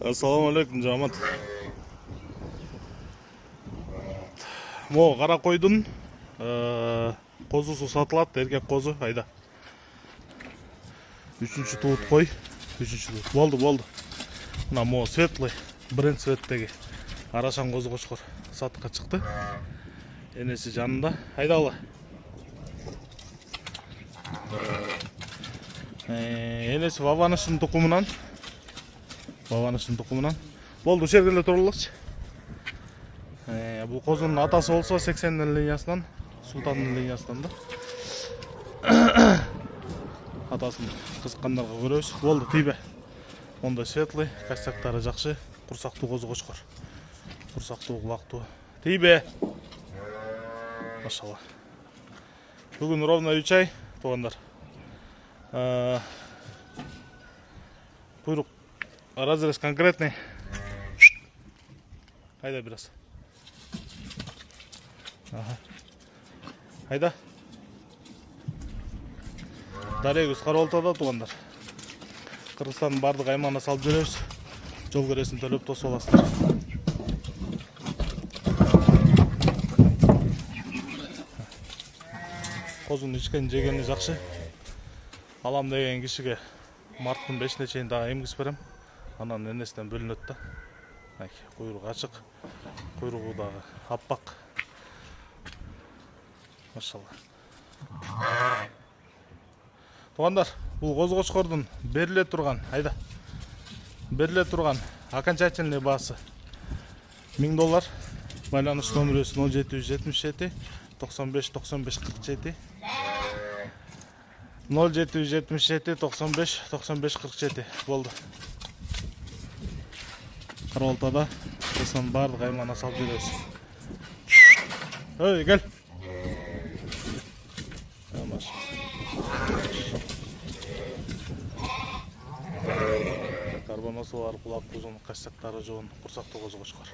Assalamu alaikum жамат. Мо кара койдун козусу сатылат, эркек козу, айда. 3-чү туут кой, 3-чү туут. Болду. Мына мо светлый, бренд цветтеги арашан козу кочкор сатыкка чыкты. Энеси жанында. Айдалы. Энеси Ваваныштын тукумунан. Болду, шергеле турулукчу. Бул козунун атасы болсо 80 линиясынан, Султандын линиясынан да. Атасын кызыккандарга көрөбүз. Болду, тийбе. Монда светлый, костяктары жакшы, курсактуу козу кочкор. Курсактуу, кулактуу. Тийбе. Машалла. Бүгүн ровно 3 ай, туугандар. Буйрук разрез конкретный. Айда biraz. Айда. Дарегүз Каролтада туугандар. Кыргызстандын бардык аймагына салып жүрөбүз. Жол көресин төлөп тосуп аласыздар. Козунун ичкен жегени жакшы. Алам деген кишиге марттын 5-не чейин дагы эмгиз берем. Анан энесинен бөлүнөт да. Куйругу ачык, куйругу дагы аппак. Машалла. Туугандар, бул козу кочкордун бериле турган, айда. Бериле турган окончательный баасы $1000. Байланыш номерибиз 0777 95 95 47. 0777 95 95 47. Болду. Каролтада Кыргызстандын бардык аймагына салып жүрөбүз. Ой, кел. Карбоносу бар, кулак узун, кастяктары жоон, курсактуу козу кочкор.